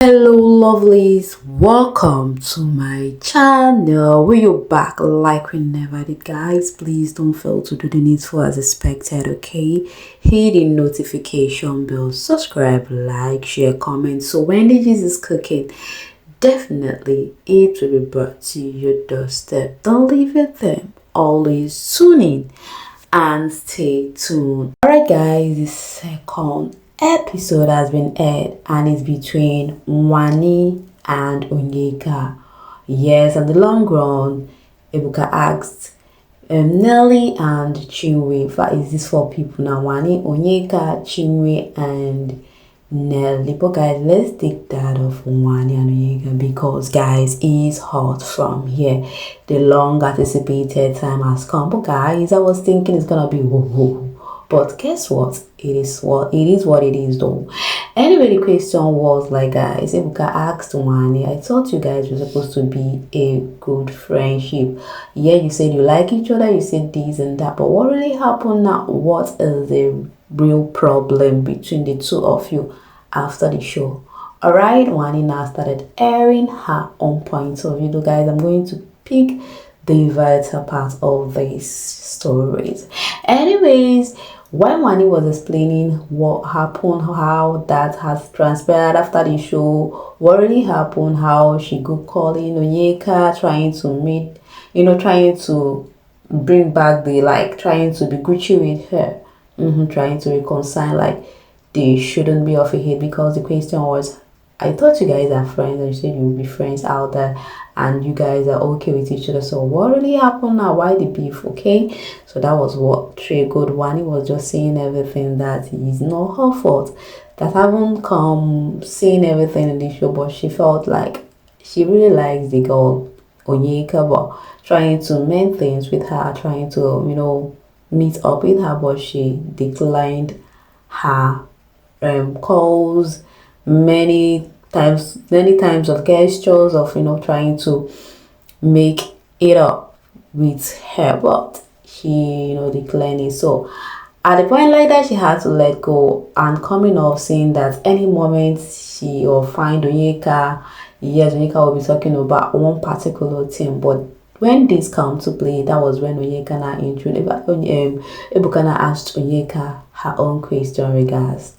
Hello lovelies, welcome to my channel. We're back like we never did, guys. Please don't fail to do the needful as expected, okay? Hit the notification bell, subscribe, like, share, comment. So when the Jesus is cooking, definitely it will be brought to your doorstep. Don't leave it there. Always tune in and stay tuned. Alright guys, the second episode has been aired and it's between Wani and Onyeka. Yes, in the long run, Ebuka asked Nelly and Chinwe. In fact, is this for people now? Wani, Onyeka, Chinwe, and Nelly. But guys, let's take that off Wani and Onyeka because guys, it's hot from here. The long anticipated time has come. But guys, I was thinking it's gonna be whoa. But guess what? It is what it is though. Anyway, the question was like, guys, Ebuka asked Wani, I thought you guys were supposed to be a good friendship. Yeah, you said you like each other, you said this and that, but what really happened now? What is the real problem between the two of you after the show? Alright, Wani now started airing her own point of view. Guys, I'm going to pick the vital part of these stories. Anyways, when Wani was explaining what happened, how that has transpired after the show, what really happened, how she go calling Onyeka, trying to meet, trying to bring back the, trying to be Gucci with her, trying to reconcile, they shouldn't be off a hate, because the question was, I thought you guys are friends, and you said you will be friends out there, and you guys are okay with each other. So what really happened now? Why the beef? Okay, so that was what triggered. Wani was just saying everything that is not her fault, that haven't come saying everything in the show, but she felt like she really likes the girl Onyeka, but trying to mend things with her, trying to meet up with her, but she declined her calls many times of gestures of trying to make it up with her, but she declined it. So at the point like that, she had to let go, and coming off saying that any moment she will find Onyeka, yes, Onyeka will be talking about one particular thing. But when this come to play, that was when Onyeka now Ebuka asked Onyeka her own question regards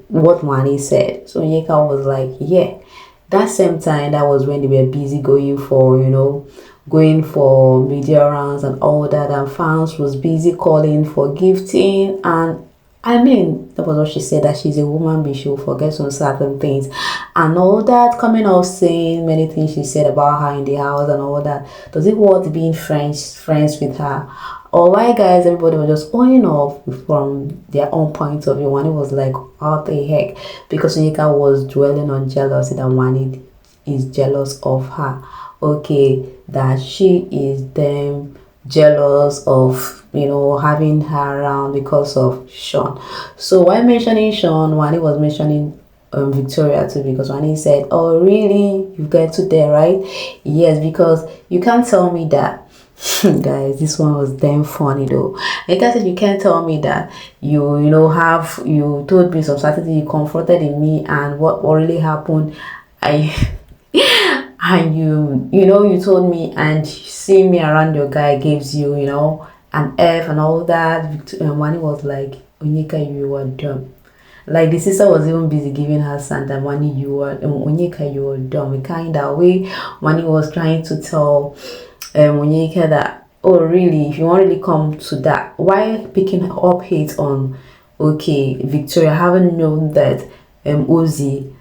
what Wanni said. So Onyeka was like, yeah, that same time, that was when they were busy going for media rounds and all that, and fans was busy calling for gifting, and I mean, that was what she said, that she's a woman, but she will forget some certain things and all that, coming off saying many things she said about her in the house and all that. Does it worth being friends with her? Or why, guys, everybody was just owning off from their own point of view. Wani was like, what the heck? Because Onyeka was dwelling on jealousy, that Wani is jealous of her. Okay, that she is them jealous of having her around because of Sean. So while mentioning Sean, Wani was mentioning Victoria too, because Wani said, oh really, you get to there, right? Yes, because you can't tell me that guys, this one was damn funny though. Like I said, you can't tell me that you told me some certain thing, you confronted in me, and what really happened, and you told me, and seeing me around your guy gives you an F and all that. And Wani was like, Onyeka, you are dumb. Like the sister was even busy giving her son, and Wani, Onyeka, you are dumb. The kind of way Wani was trying to tell Onyeka that, oh really, if you want to really come to that, why picking up hate on Victoria? Haven't known that Uzi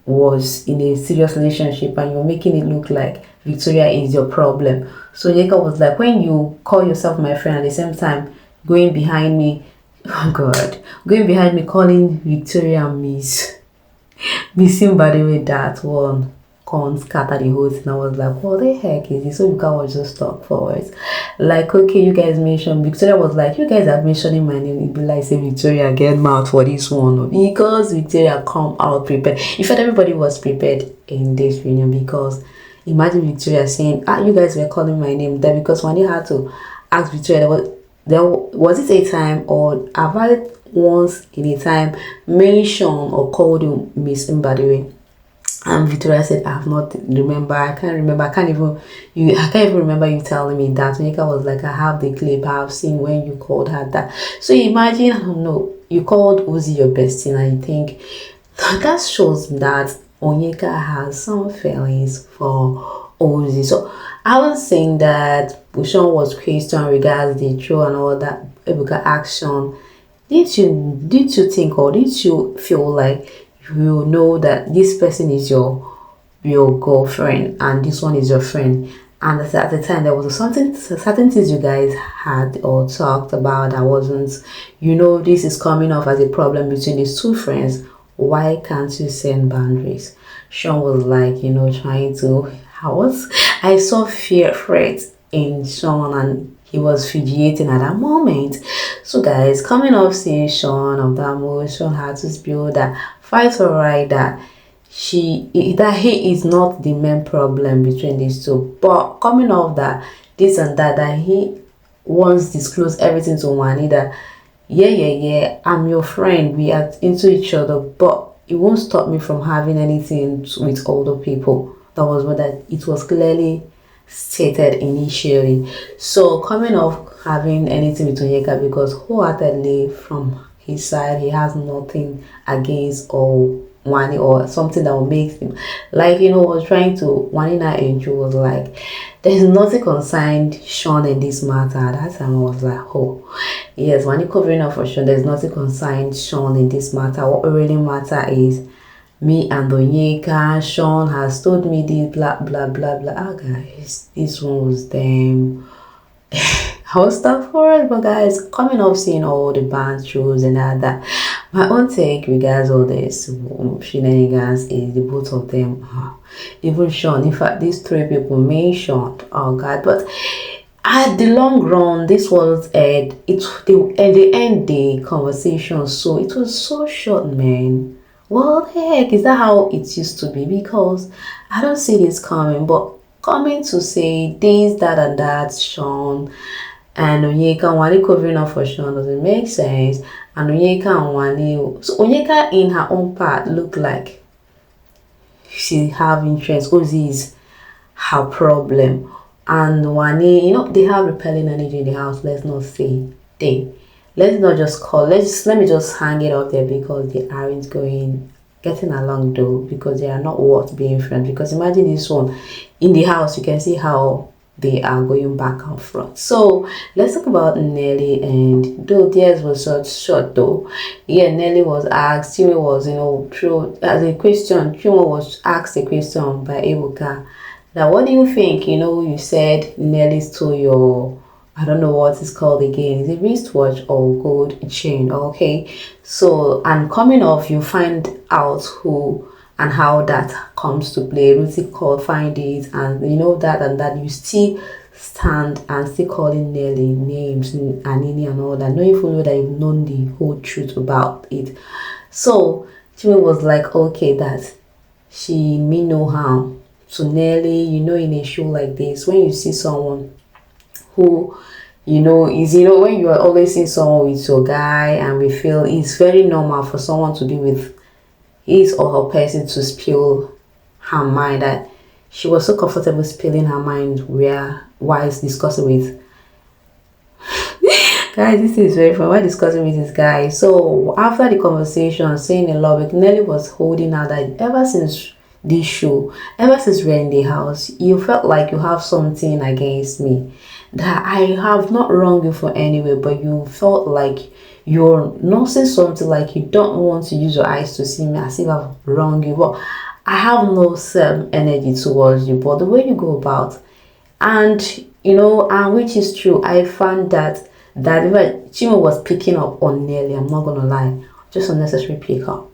was in a serious relationship, and you're making it look like Victoria is your problem. So Onyeka was like, when you call yourself my friend, at the same time going behind me calling Victoria missing, by the way, that one can't scatter the whole thing. I was like, what the heck is this? So Victoria was just talk forwards. Like, okay, you guys mentioned, Victoria was like, you guys are mentioning my name. It'd be like, say, Victoria, get mouth for this one. Because Victoria come out prepared. In fact, everybody was prepared in this reunion, because imagine Victoria saying, you guys were calling my name. That because when you had to ask Victoria, was it a time, or have I once in a time mentioned or called you Miss Mbadiwe. And Victoria said, I have not remember. I can't remember. I can't even remember you telling me that. Onyeka was like, I have the clip. I have seen when you called her that. So imagine, I don't know, you called Ozee your bestie, and you think that shows that Onyeka has some feelings for Ozee. So I was saying that Sean was question regards the throw and all that Ebuka action. Did you think, or did you feel like you know that this person is your girlfriend and this one is your friend, and at the time there was certain things you guys had or talked about that wasn't, this is coming off as a problem between these two friends? Why can't you send boundaries? Sean was like, trying to, I saw threat in Sean, and he was fidgeting at that moment. So guys, coming off seeing Sean of that moment, Sean had to spill that fight for right that he is not the main problem between these two. But coming off that this and that he wants to disclose everything to Wanni, that yeah, I'm your friend, we are into each other, but it won't stop me from having anything with older people. That was what it was clearly stated initially. So coming off having anything with Onyeka, because wholeheartedly from his side he has nothing against or Wanni or something that will make him was trying to Wani and Onyeka was like, there's nothing concerned Sean in this matter. At that time I was like, oh yes, Wanni covering up for Sean, there's nothing concerned Sean in this matter. What really matter is me and Onyeka. Sean has told me this, blah blah blah blah. Ah, guys, this one was damn. I was stuck for it, but guys, coming off seeing all the band shows and all that, my own take regards all this shenanigans is the both of them, even Sean. In fact, these three people mentioned, oh god, but at the long run, this was they end the conversation, so it was so short, man. What the heck, is that how it used to be? Because I don't see this coming, but coming to say this, that and that, Sean and Onyeka and Wanni covering up for Sean doesn't make sense. And Onyeka and Wanni, so Onyeka in her own part looked like she have interest. Ozee is her problem, and Wanni, they have repelling energy in the house. Let's not say they. Let's not just call. Let me just hang it up there, because they aren't getting along though, because they are not worth being friends. Because imagine this one in the house, you can see how they are going back and forth. So let's talk about Nelly, and though theirs was short though. Yeah, Nelly was asked, Chinwe was through as a question. Chinwe was asked a question by Ebuka. Now, what do you think? You said Nelly stole your, I don't know what it's called again. Is it wristwatch or gold chain? Okay. So, and coming off, you find out who and how that comes to play. Ruthie called, find it, and that and that. You still stand and still calling Nelly names and Nini and all that. No, you know that you've known the whole truth about it. So Chinwe was like, okay, that she mean no harm. So Nelly, in a show like this, when you see someone who is when you are always seeing someone with your guy, and we feel it's very normal for someone to be with his or her person to spill her mind, that she was so comfortable spilling her mind while discussing with guys. This is very fun while discussing with this guy. So after the conversation, saying a lot, Nelly was holding out that ever since this show, ever since we're in the house, you felt like you have something against me, that I have not wronged you for anyway, but you felt like you're not saying something, like you don't want to use your eyes to see me as if I've wronged you. But I have no same energy towards you, but the way you go about, and and which is true, I found that if Chinwe was picking up on Nelly, I'm not gonna lie, just unnecessary pick up.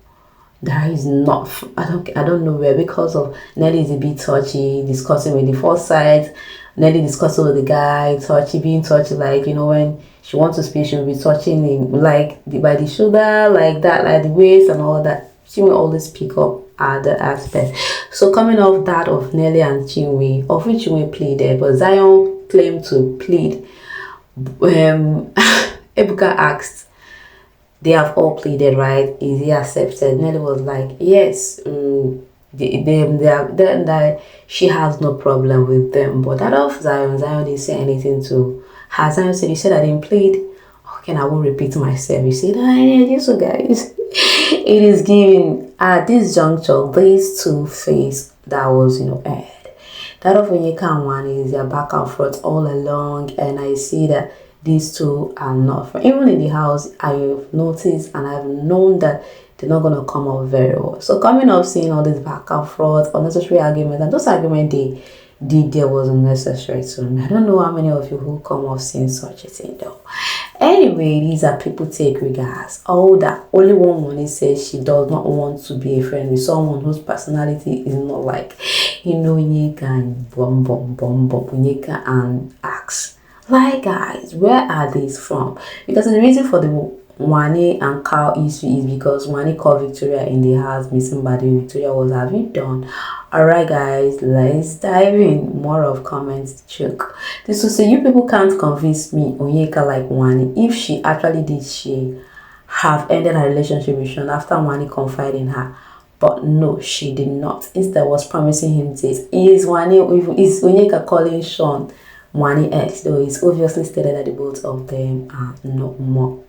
That is not, I don't know where, because of Nelly is a bit touchy, discussing with the first side. Nelly discussing with the guy, being touchy, like when she wants to speak, she'll be touching him like by the shoulder, like that, like the waist and all that. She will always pick up other aspects. So coming off that of Nelly and Chinwe, of which Chinwe pleaded, but Zion claimed to plead. Ebuka asked, they have all pleaded, right? Is he accepted? Nelly was like, yes, that she has no problem with them. But that of Zion didn't say anything to her. Zion said, you said I didn't plead. Okay, I won't repeat myself. You see that? So guys, it is giving at this juncture these two face that was aired. That of Onyeka and Wanni is their back and forth all along, and I see that these two are not from, even in the house. I have noticed and I've known that they're not gonna come up very well. So coming up, seeing all this back and forth, unnecessary arguments, and those arguments they did there was unnecessary to me. I don't know how many of you who come off seeing such a thing though. Anyway, these are people take regards. All that only one Wanni says she does not want to be a friend with someone whose personality is not like Onyeka and Onyeka and Axe. Like guys, where are these from? Because the reason for the Wani and Cow issue is because Wanni called Victoria in the house missing body. Victoria was, have you done? Alright guys, let's dive in. More of comments choke. This will say, you people can't convince me Onyeka like Wanni. If she actually did, she have ended her relationship with Sean after Wanni confided in her. But no, she did not. Instead was promising him this. Is Onyeka calling Sean Wanni X, though it's obviously stated that the both of them are no more.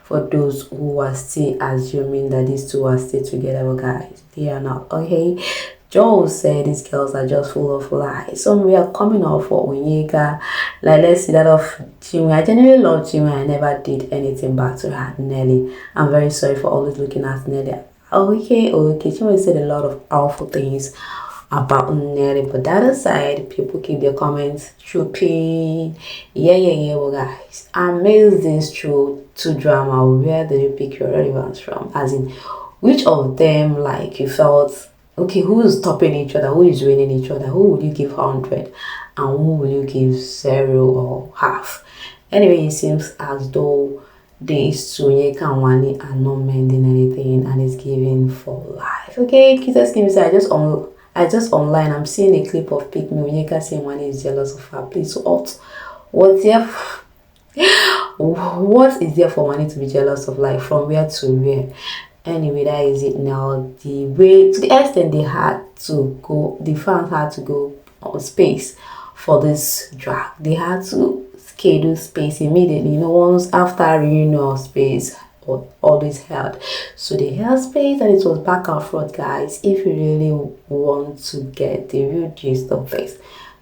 For those who are still assuming that these two are still together, well guys, they are not. Okay, Joel said these girls are just full of lies. So we are coming off for Onyeka. Like, let's see that of Chinwe. I genuinely love Chinwe. I never did anything bad to her. Nelly, I'm very sorry for always looking at Nelly. Okay, Chinwe said a lot of awful things about Nelly, but that aside, people keep their comments trooping. Well guys, amidst this true to drama, where did you pick your relevance from? As in, which of them, like, you felt okay, who is topping each other, who is winning each other, who will you give 100 and who will you give 0 or half? Anyway, it seems as though these two, Onyeka and Wanni, are not mending anything and it's giving for life. Okay, Kita Skim said, I just online, I'm seeing a clip of Pick Me, Onyeka saying Wanni is jealous of her. Please, what is there for Wanni to be jealous of? Like, from where to where? Anyway, that is it now. The way, to the extent they had to go, the fans had to go on space for this drag. They had to schedule space immediately, once after reunion of space always held. So they held space and it was back and forth, guys. If you really want to get the real gist of this,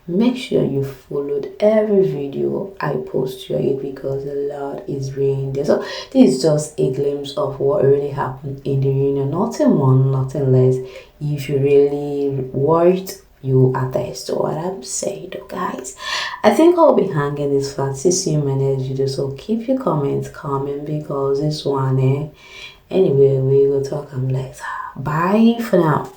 make sure you followed every video I post here because a lot is reading there. So this is just a glimpse of what really happened in the reunion. Nothing more, nothing less. If you really watched, you attest to what I'm saying, guys. I think I'll be hanging this flat. See you in my next video. So keep your comments coming because this one, anyway, we will talk later. Bye for now.